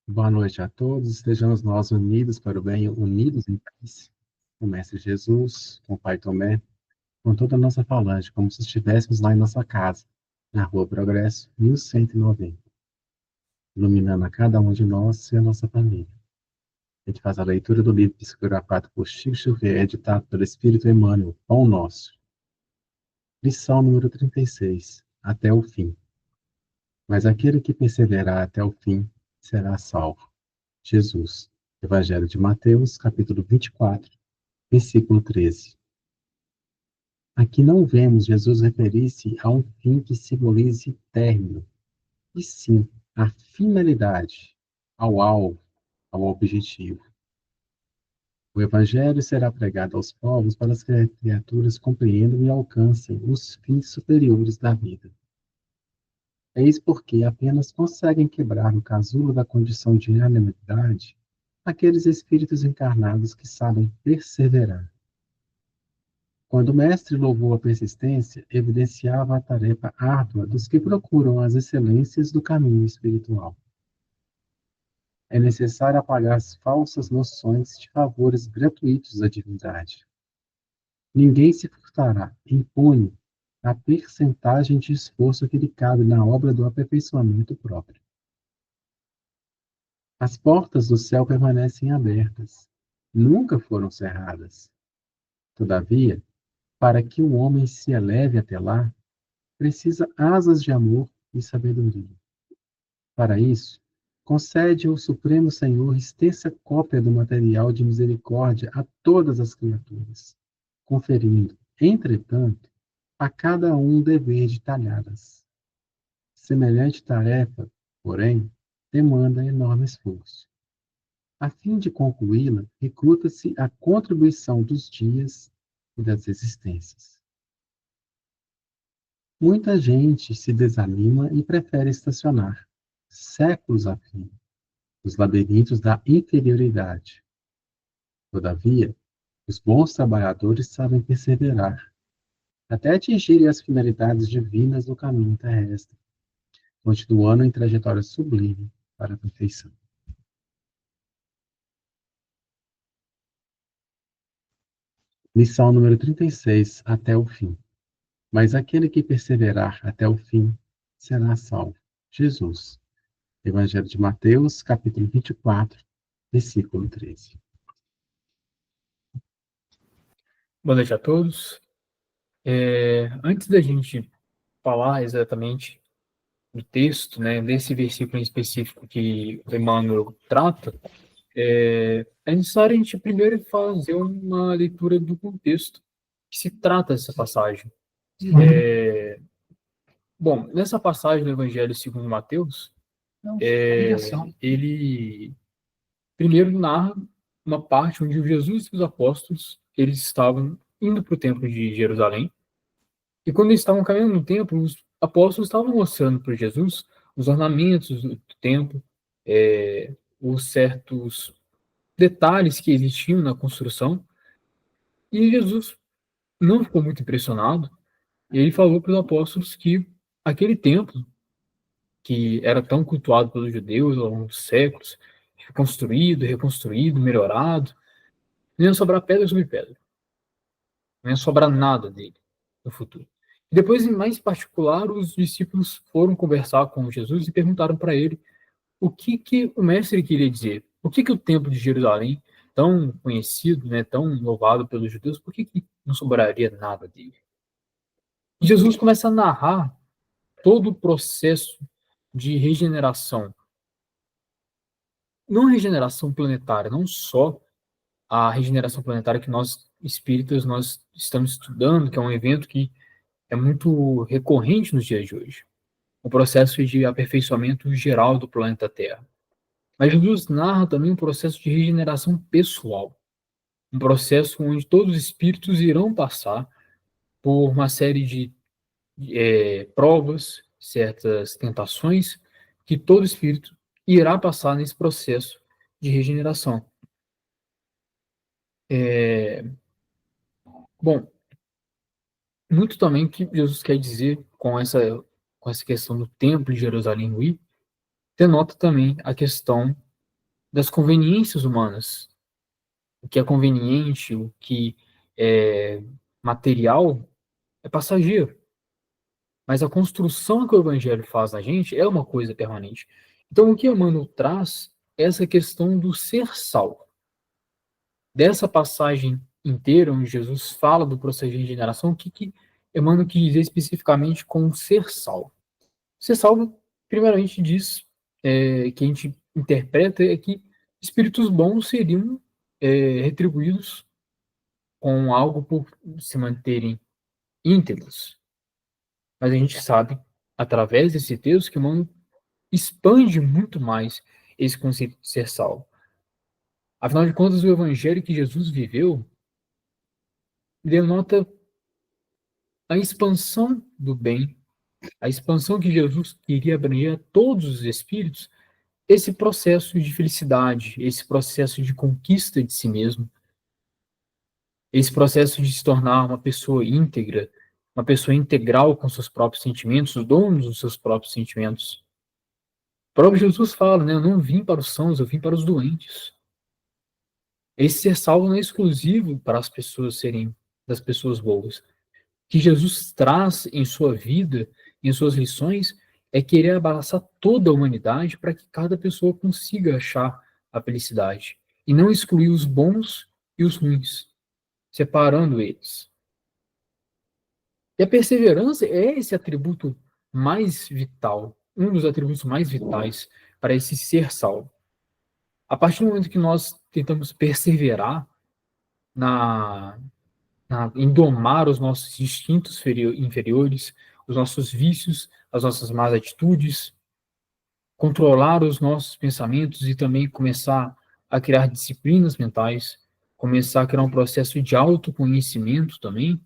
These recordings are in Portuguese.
Boa noite a todos. Estejamos nós unidos para o bem, unidos em paz. Com o Mestre Jesus, com o Pai Tomé, com toda a nossa falange, como se estivéssemos lá em nossa casa, na Rua Progresso, 1190, iluminando a cada um de nós e a nossa família. A gente faz a leitura do livro psicografado por Chico Xavier, editado pelo Espírito Emmanuel, Pão Nosso. Lição número 36. Até o fim. Mas aquele que perseverar até o fim será salvo. Jesus. Evangelho de Mateus, capítulo 24, versículo 13. Aqui não vemos Jesus referir-se a um fim que simbolize término, e sim a finalidade, ao alvo, ao objetivo. O Evangelho será pregado aos povos para que as criaturas compreendam e alcancem os fins superiores da vida. Eis porque apenas conseguem quebrar o casulo da condição de animalidade aqueles espíritos encarnados que sabem perseverar. Quando o mestre louvou a persistência, evidenciava a tarefa árdua dos que procuram as excelências do caminho espiritual. É necessário apagar as falsas noções de favores gratuitos da divindade. Ninguém se furtará, impune, a percentagem de esforço que lhe cabe na obra do aperfeiçoamento próprio. As portas do céu permanecem abertas, nunca foram cerradas. Todavia, para que o homem se eleve até lá, precisa asas de amor e sabedoria. Para isso, concede ao Supremo Senhor extensa cópia do material de misericórdia a todas as criaturas, conferindo, entretanto, a cada um o dever de talhá-las. Semelhante tarefa, porém, demanda enorme esforço. A fim de concluí-la, recruta-se a contribuição dos dias e das existências. Muita gente se desanima e prefere estacionar, séculos a fim, nos labirintos da inferioridade. Todavia, os bons trabalhadores sabem perseverar, até atingirem as finalidades divinas do caminho terrestre, continuando em trajetória sublime para a perfeição. Lição número 36, até o fim. Mas aquele que perseverar até o fim será salvo. Jesus. Evangelho de Mateus, capítulo 24, versículo 13. Boa noite a todos. Antes da gente falar exatamente do texto, né, desse versículo em específico que o Emmanuel trata, é necessário a gente primeiro fazer uma leitura do contexto que se trata dessa passagem. Bom, nessa passagem do Evangelho segundo Mateus, ele primeiro narra uma parte onde Jesus e os apóstolos eles estavam indo para o templo de Jerusalém. E quando eles estavam caminhando no templo, os apóstolos estavam mostrando para Jesus os ornamentos do templo, os certos detalhes que existiam na construção. E Jesus não ficou muito impressionado. E ele falou para os apóstolos que aquele templo, que era tão cultuado pelos judeus ao longo dos séculos, construído, reconstruído, melhorado, não ia sobrar pedra sobre pedra. Não ia sobrar nada dele no futuro. E depois, em mais particular, os discípulos foram conversar com Jesus e perguntaram para ele o que o mestre queria dizer. Por que o templo de Jerusalém, tão conhecido, né, tão louvado pelos judeus, por que não sobraria nada dele? E Jesus começa a narrar todo o processo de regeneração. Não regeneração planetária, não só a regeneração planetária que nós espíritas nós estamos estudando, que é um evento que é muito recorrente nos dias de hoje, o processo de aperfeiçoamento geral do planeta Terra. Mas Jesus narra também um processo de regeneração pessoal, um processo onde todos os espíritos irão passar por uma série de provas, certas tentações, que todo espírito irá passar nesse processo de regeneração. Bom, muito também que Jesus quer dizer com essa questão do templo de Jerusalém ruir, denota também a questão das conveniências humanas. O que é conveniente, o que é material, é passageiro. Mas a construção que o Evangelho faz na gente é uma coisa permanente. Então, o que Emmanuel traz é essa questão do ser sal. Dessa passagem inteira, onde Jesus fala do processo de regeneração, o que Emmanuel quis dizer especificamente com ser sal? Ser salvo, primeiramente, diz que a gente interpreta é que espíritos bons seriam retribuídos com algo por se manterem íntegros. Mas a gente sabe, através desse texto, que o humano expande muito mais esse conceito de ser salvo. Afinal de contas, o evangelho que Jesus viveu denota a expansão do bem, a expansão que Jesus queria abranger a todos os espíritos, esse processo de felicidade, esse processo de conquista de si mesmo, esse processo de se tornar uma pessoa íntegra, uma pessoa integral com seus próprios sentimentos, os donos dos seus próprios sentimentos. O próprio Jesus fala, né? Eu não vim para os sãos, eu vim para os doentes. Esse ser salvo não é exclusivo para as pessoas serem das pessoas boas. O que Jesus traz em sua vida, em suas lições, é querer abraçar toda a humanidade para que cada pessoa consiga achar a felicidade. E não excluir os bons e os ruins, separando eles. E a perseverança é esse atributo mais vital, um dos atributos mais vitais para esse ser salvo. A partir do momento que nós tentamos perseverar na, em domar os nossos instintos inferiores, os nossos vícios, as nossas más atitudes, controlar os nossos pensamentos e também começar a criar disciplinas mentais, começar a criar um processo de autoconhecimento também,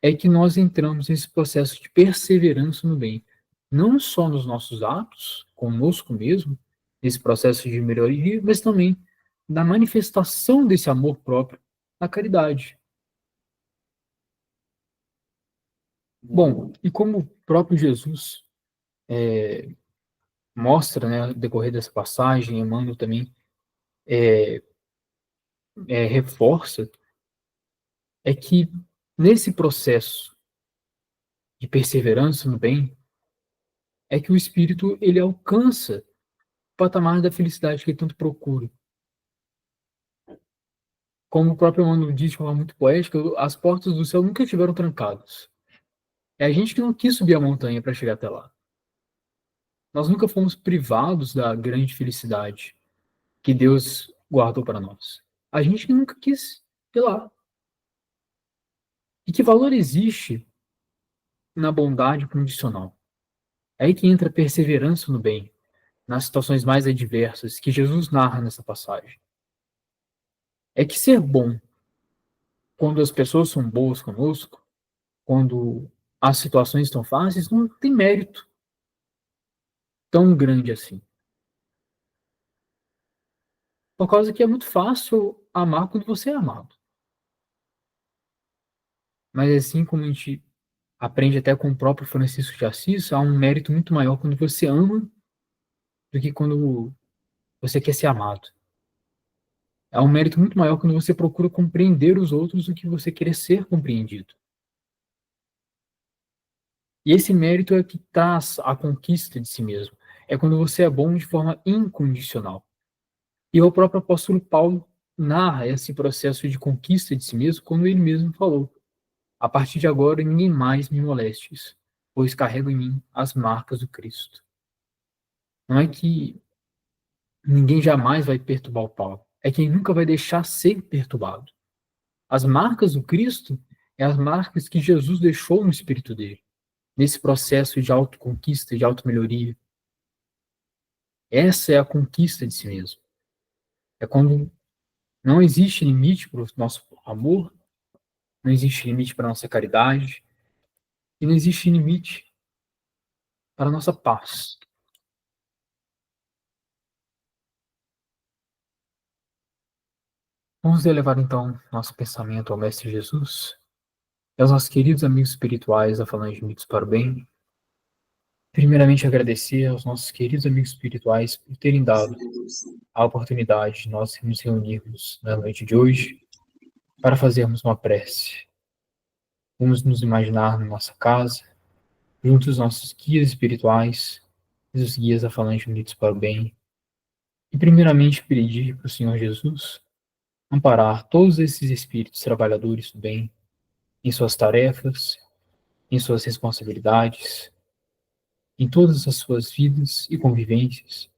é que nós entramos nesse processo de perseverança no bem. Não só nos nossos atos, conosco mesmo, nesse processo de melhoria, mas também na manifestação desse amor próprio na caridade. Bom, e como o próprio Jesus mostra, né, no decorrer dessa passagem, Emmanuel também reforça, é que nesse processo de perseverança no bem, é que o espírito ele alcança o patamar da felicidade que ele tanto procura. Como o próprio Emmanuel diz de forma muito poética, as portas do céu nunca estiveram trancadas. É a gente que não quis subir a montanha para chegar até lá. Nós nunca fomos privados da grande felicidade que Deus guardou para nós. A gente que nunca quis ir lá. E que valor existe na bondade condicional? É aí que entra a perseverança no bem, nas situações mais adversas que Jesus narra nessa passagem. É que ser bom, quando as pessoas são boas conosco, quando as situações estão fáceis, não tem mérito tão grande assim. Por causa que é muito fácil amar quando você é amado. Mas assim como a gente aprende até com o próprio Francisco de Assis, há um mérito muito maior quando você ama do que quando você quer ser amado. Há um mérito muito maior quando você procura compreender os outros do que você querer ser compreendido. E esse mérito é que traz a conquista de si mesmo. É quando você é bom de forma incondicional. E o próprio apóstolo Paulo narra esse processo de conquista de si mesmo quando ele mesmo falou: a partir de agora ninguém mais me molestes, pois carrego em mim as marcas do Cristo. Não é que ninguém jamais vai perturbar o Paulo, é que ele nunca vai deixar ser perturbado. As marcas do Cristo é as marcas que Jesus deixou no espírito dele, nesse processo de autoconquista, de automelhoria. Essa é a conquista de si mesmo. É quando não existe limite para o nosso amor, não existe limite para a nossa caridade, e não existe limite para a nossa paz. Vamos elevar então nosso pensamento ao Mestre Jesus e aos nossos queridos amigos espirituais da Falange de Mitos para o Bem, Primeiramente, agradecer aos nossos queridos amigos espirituais por terem dado a oportunidade de nós nos reunirmos na noite de hoje para fazermos uma prece. Vamos nos imaginar na nossa casa, junto aos nossos guias espirituais, os guias da Falange Unidos para o Bem, e primeiramente pedir para o Senhor Jesus amparar todos esses espíritos trabalhadores do bem em suas tarefas, em suas responsabilidades, em todas as suas vidas e convivências,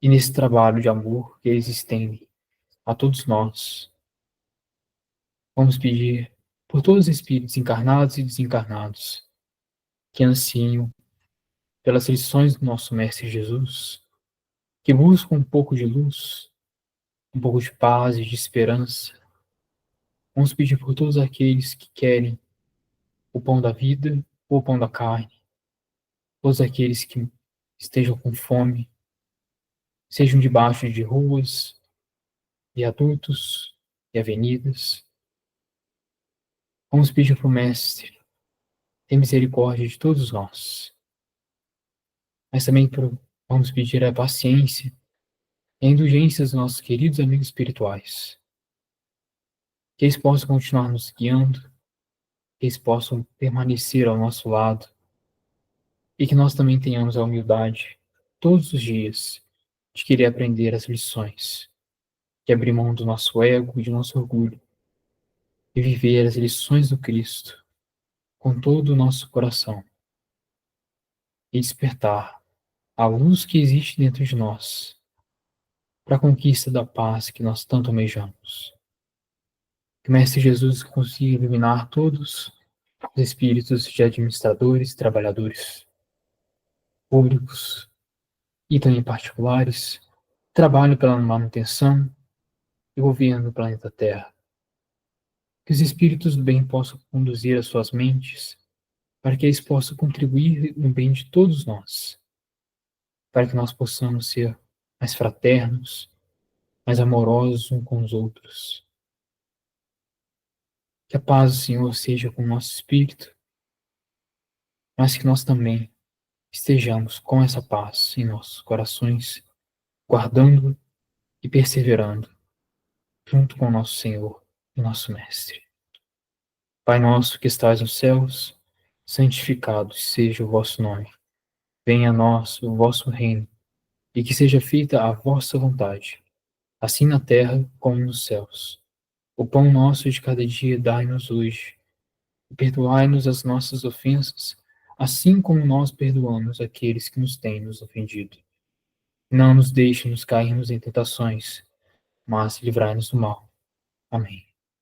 e nesse trabalho de amor que eles estendem a todos nós. Vamos pedir por todos os espíritos encarnados e desencarnados que anseiam pelas lições do nosso Mestre Jesus, que buscam um pouco de luz, um pouco de paz e de esperança. Vamos pedir por todos aqueles que querem o pão da vida ou o pão da carne, todos aqueles que estejam com fome, sejam debaixo de ruas, viadutos e avenidas. Vamos pedir para o Mestre ter misericórdia de todos nós, mas também vamos pedir a paciência e a indulgência dos nossos queridos amigos espirituais, que eles possam continuar nos guiando, que eles possam permanecer ao nosso lado e que nós também tenhamos a humildade, todos os dias, de querer aprender as lições, de abrir mão do nosso ego e do nosso orgulho e viver as lições do Cristo com todo o nosso coração e despertar a luz que existe dentro de nós para a conquista da paz que nós tanto almejamos. Que o Mestre Jesus consiga iluminar todos os espíritos de administradores, trabalhadores públicos e também particulares, que trabalham pela manutenção e governo do planeta Terra. Que os espíritos do bem possam conduzir as suas mentes para que eles possam contribuir no bem de todos nós, para que nós possamos ser mais fraternos, mais amorosos uns com os outros. Que a paz do Senhor seja com o nosso espírito, mas que nós também estejamos com essa paz em nossos corações, guardando e perseverando junto com o nosso Senhor e nosso Mestre. Pai nosso que estais nos céus, santificado seja o vosso nome. Venha a nós o vosso reino, e que seja feita a vossa vontade, assim na terra como nos céus. O pão nosso de cada dia dai-nos hoje, e perdoai-nos as nossas ofensas, assim como nós perdoamos aqueles que nos têm nos ofendido. Não nos deixe nos cairmos em tentações, mas livrai-nos do mal. Amém.